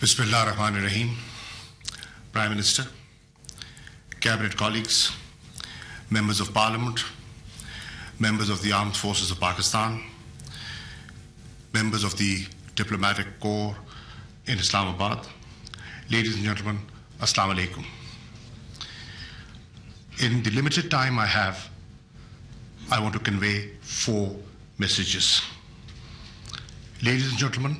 Bismillah ar-Rahman ar-Rahim. Prime Minister, Cabinet colleagues, Members of Parliament, members of the Armed Forces of Pakistan, members of the Diplomatic Corps in Islamabad, ladies and gentlemen, Assalamu alaikum. In the limited time I have, I want to convey 4 messages. Ladies and gentlemen,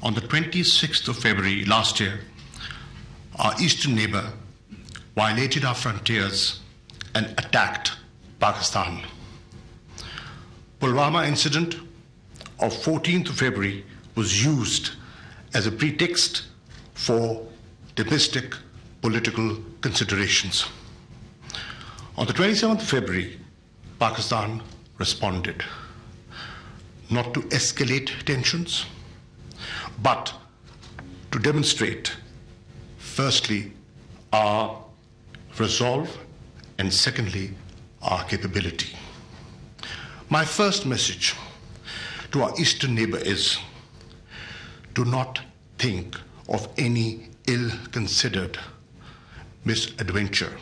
on the 26th of February last year, our eastern neighbor violated our frontiers and attacked Pakistan. Pulwama incident of 14th of February was used as a pretext for domestic political considerations. On the 27th of February, Pakistan responded, not to escalate tensions, but to demonstrate, firstly, our resolve, and secondly, our capability. My first message to our eastern neighbor is, do not think of any ill-considered misadventure,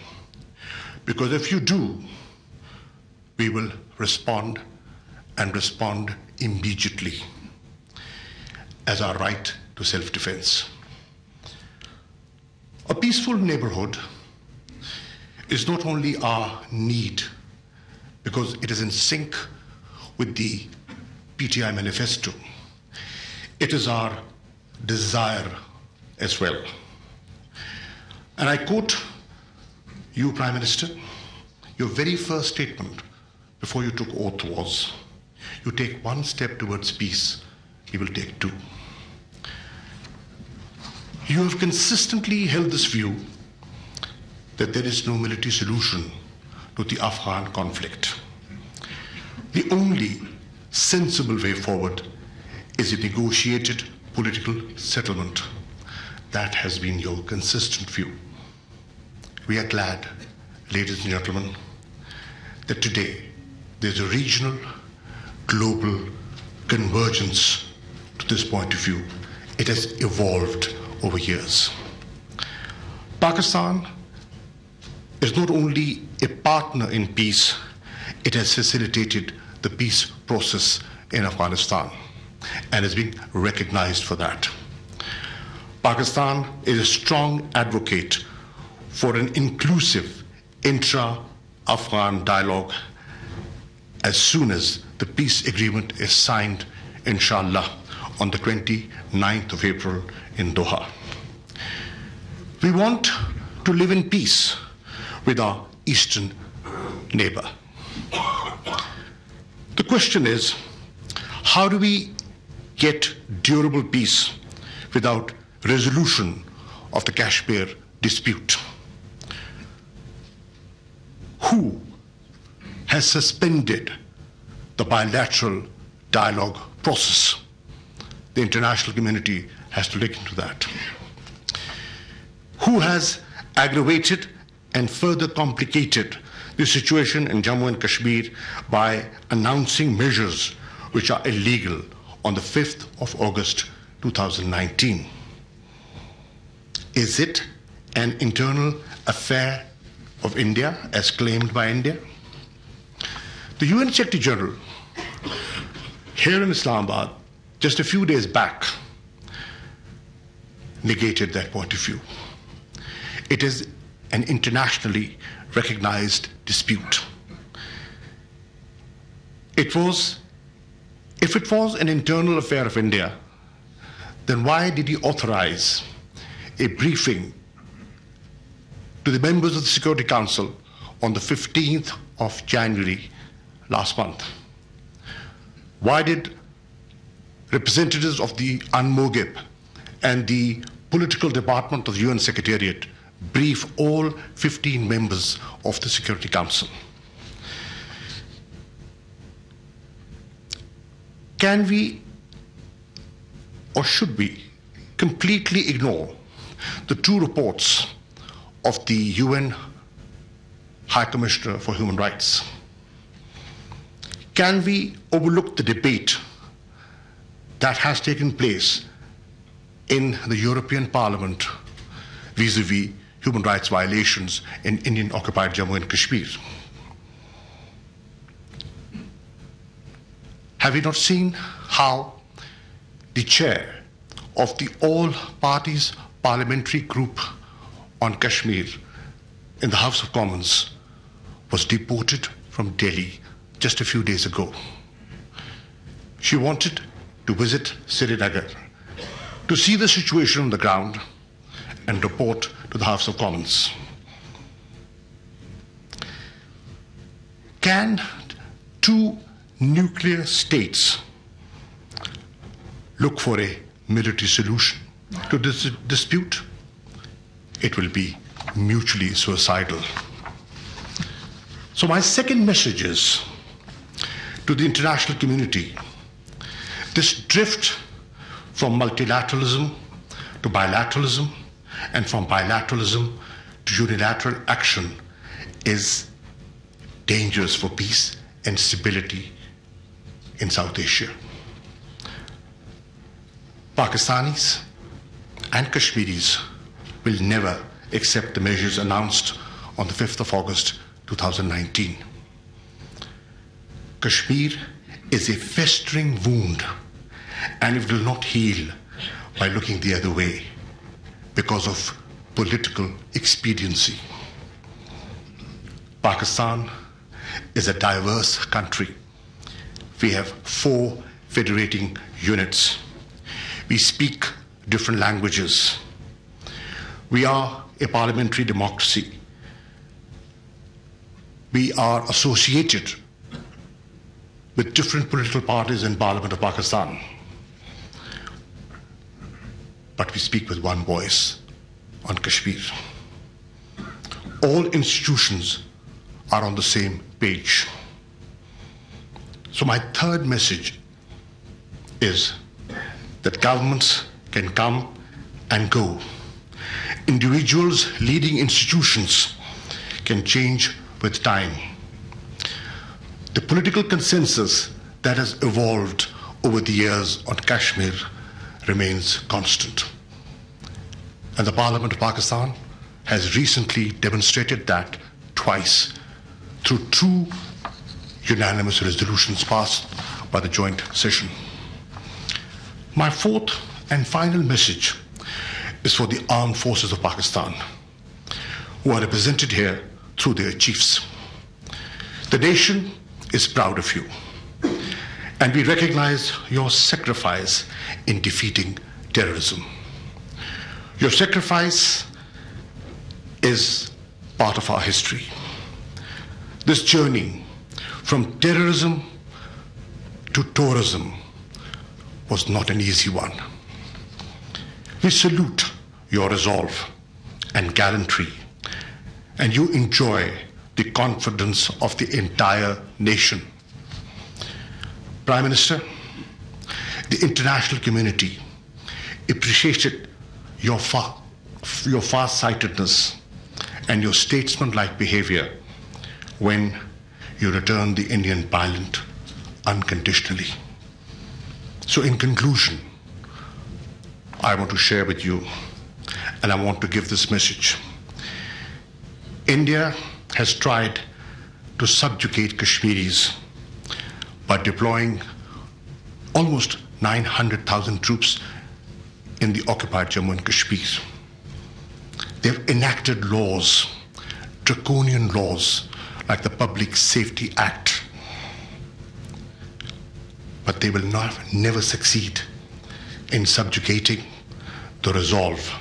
because if you do, we will respond and respond immediately as our right to self-defense. A peaceful neighborhood is not only our need, because it is in sync with the PTI manifesto, it is our desire as well. And I quote you, Prime Minister, your very first statement before you took oath was, you take 1 step towards peace, we will take 2. You have consistently held this view that there is no military solution to the Afghan conflict. The only sensible way forward is a negotiated political settlement. That has been your consistent view. We are glad, ladies and gentlemen, that today there's a regional, global convergence to this point of view. It has evolved over years. Pakistan is not only a partner in peace, it has facilitated the peace process in Afghanistan and is being recognized for that. Pakistan is a strong advocate for an inclusive intra-Afghan dialogue as soon as the peace agreement is signed, inshallah, on the 29th of April in Doha. We want to live in peace with our eastern neighbor. The question is, how do we get durable peace without resolution of the Kashmir dispute? Who has suspended the bilateral dialogue process? The international community has to look into that. Who has aggravated and further complicated the situation in Jammu and Kashmir by announcing measures which are illegal on the 5th of August 2019? Is it an internal affair of India, as claimed by India? The UN Secretary General here in Islamabad just a few days back negated that point of view. It is an internationally recognized dispute. If it was an internal affair of India, then why did he authorize a briefing to the members of the Security Council on the 15th of January last month? Why did representatives of the UNMOGIP and the political department of the UN Secretariat brief all 15 members of the Security Council? Can we, or should we, completely ignore the 2 reports of the UN High Commissioner for Human Rights? Can we overlook the debate that has taken place in the European Parliament vis-à-vis human rights violations in Indian-occupied Jammu and Kashmir. Have you not seen how the chair of the all-parties parliamentary group on Kashmir in the House of Commons was deported from Delhi just a few days ago? She wanted to visit Srinagar to see the situation on the ground and report to the House of Commons. Can two nuclear states look for a military solution to this dispute? It will be mutually suicidal. So my second message is to the international community: this drift from multilateralism to bilateralism and from bilateralism to unilateral action is dangerous for peace and stability in South Asia. Pakistanis and Kashmiris will never accept the measures announced on the 5th of August 2019. Kashmir is a festering wound, and it will not heal by looking the other way because of political expediency. Pakistan is a diverse country. We have 4 federating units. We speak different languages. We are a parliamentary democracy. We are associated with different political parties in Parliament of Pakistan. But we speak with one voice on Kashmir. All institutions are on the same page. So my third message is that governments can come and go. Individuals leading institutions can change with time. The political consensus that has evolved over the years on Kashmir remains constant. And the Parliament of Pakistan has recently demonstrated that twice through 2 unanimous resolutions passed by the joint session. My fourth and final message is for the armed forces of Pakistan, who are represented here through their chiefs. The nation is proud of you, and we recognize your sacrifice in defeating terrorism. Your sacrifice is part of our history. This journey from terrorism to tourism was not an easy one. We salute your resolve and gallantry, and you enjoy the confidence of the entire nation. Prime Minister, the international community appreciated your far-sightedness and your statesman-like behavior when you returned the Indian pilot unconditionally. So in conclusion, I want to share with you, and I want to give this message. India has tried to subjugate Kashmiris by deploying almost 900,000 troops in the occupied Jammu and Kashmir. They've enacted laws, draconian laws, like the Public Safety Act. But they will never succeed in subjugating the resolve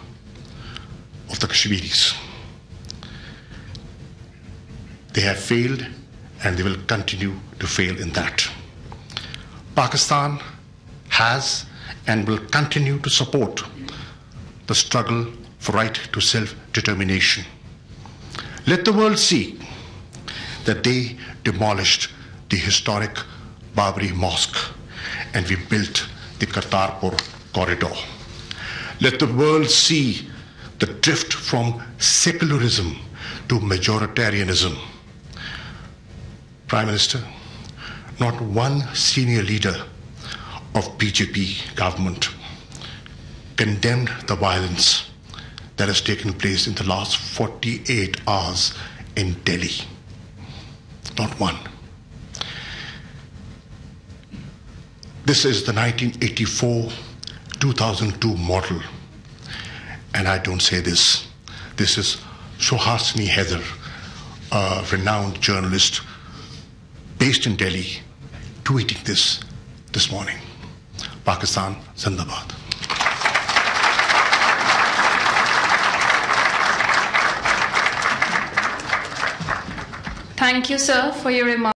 of the Kashmiris. They have failed, and they will continue to fail in that. Pakistan has and will continue to support the struggle for right to self-determination. Let the world see that they demolished the historic Babri Mosque and we built the Kartarpur corridor. Let the world see the drift from secularism to majoritarianism. Prime Minister, not one senior leader of BJP government condemned the violence that has taken place in the last 48 hours in Delhi. Not one. This is the 1984-2002 model. And I don't say this. This is Suhasini Heather, a renowned journalist based in Delhi, tweeting this morning. Pakistan Zindabad. Thank you, sir, for your remarks.